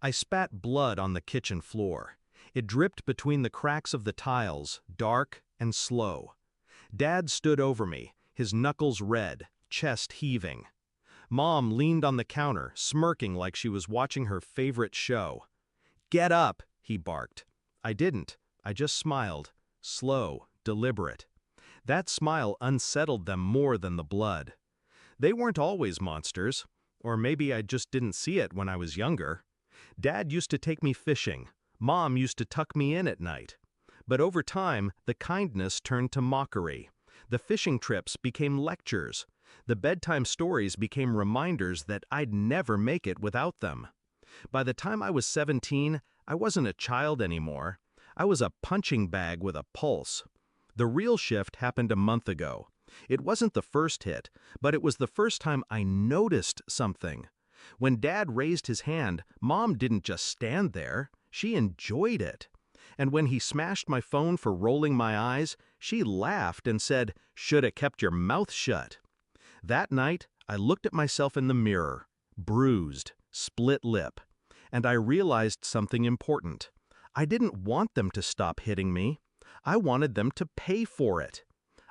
I spat blood on the kitchen floor. It dripped between the cracks of the tiles, dark and slow. Dad stood over me, his knuckles red, chest heaving. Mom leaned on the counter, smirking like she was watching her favorite show. "Get up," he barked. I didn't. I just smiled. Slow, deliberate. That smile unsettled them more than the blood. They weren't always monsters. Or maybe I just didn't see it when I was younger. Dad used to take me fishing. Mom used to tuck me in at night. But over time, the kindness turned to mockery. The fishing trips became lectures. The bedtime stories became reminders that I'd never make it without them. By the time I was 17, I wasn't a child anymore. I was a punching bag with a pulse. The real shift happened a month ago. It wasn't the first hit, but it was the first time I noticed something. When Dad raised his hand, Mom didn't just stand there, she enjoyed it. And when he smashed my phone for rolling my eyes, she laughed and said, "Shoulda kept your mouth shut." That night, I looked at myself in the mirror, bruised, split lip, and I realized something important. I didn't want them to stop hitting me. I wanted them to pay for it.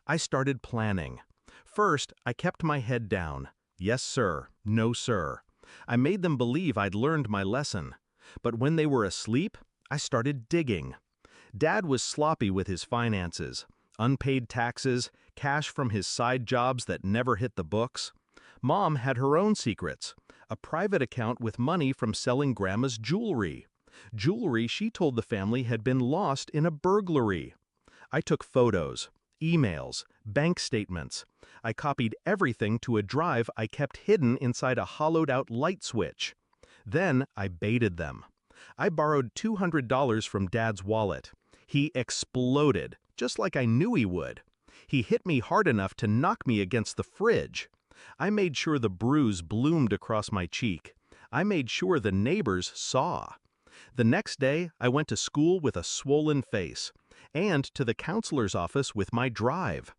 I started planning. First, I kept my head down. Yes, sir. No, sir. I made them believe I'd learned my lesson. But when they were asleep, I started digging. Dad was sloppy with his finances. Unpaid taxes, cash from his side jobs that never hit the books. Mom had her own secrets. A private account with money from selling Grandma's jewelry. Jewelry she told the family had been lost in a burglary. I took photos, emails, bank statements. I copied everything to a drive I kept hidden inside a hollowed-out light switch. Then I baited them. I borrowed $200 from Dad's wallet. He exploded, just like I knew he would. He hit me hard enough to knock me against the fridge. I made sure the bruise bloomed across my cheek. I made sure the neighbors saw. The next day, I went to school with a swollen face, and to the counselor's office with my drive.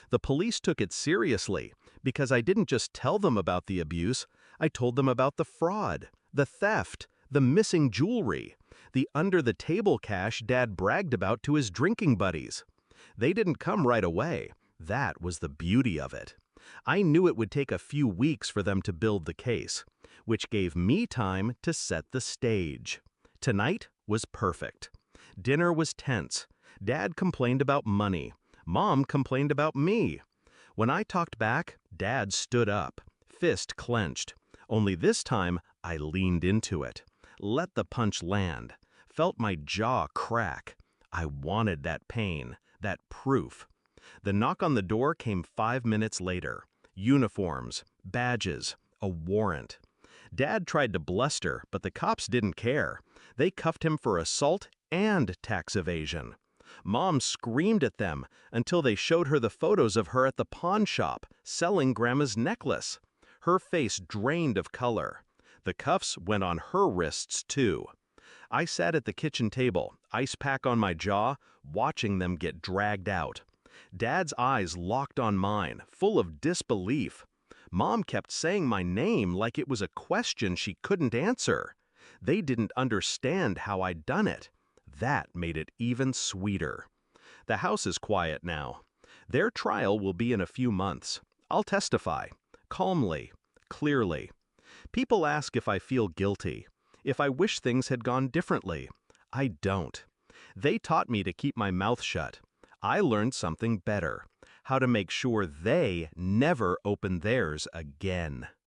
The police took it seriously, because I didn't just tell them about the abuse, I told them about the fraud, the theft, the missing jewelry, the under-the-table cash Dad bragged about to his drinking buddies. They didn't come right away. That was the beauty of it. I knew it would take a few weeks for them to build the case, which gave me time to set the stage. Tonight was perfect. Dinner was tense. Dad complained about money. Mom complained about me. When I talked back, Dad stood up, fist clenched. Only this time, I leaned into it. Let the punch land. Felt my jaw crack. I wanted that pain, that proof. The knock on the door came 5 minutes later. Uniforms, badges, a warrant. Dad tried to bluster, but the cops didn't care. They cuffed him for assault and tax evasion. Mom screamed at them until they showed her the photos of her at the pawn shop, selling Grandma's necklace. Her face drained of color. The cuffs went on her wrists, too. I sat at the kitchen table, ice pack on my jaw, watching them get dragged out. Dad's eyes locked on mine, full of disbelief. Mom kept saying my name like it was a question she couldn't answer. They didn't understand how I'd done it. That made it even sweeter. The house is quiet now. Their trial will be in a few months. I'll testify, calmly, clearly. People ask if I feel guilty, if I wish things had gone differently. I don't. They taught me to keep my mouth shut. I learned something better, how to make sure they never open theirs again.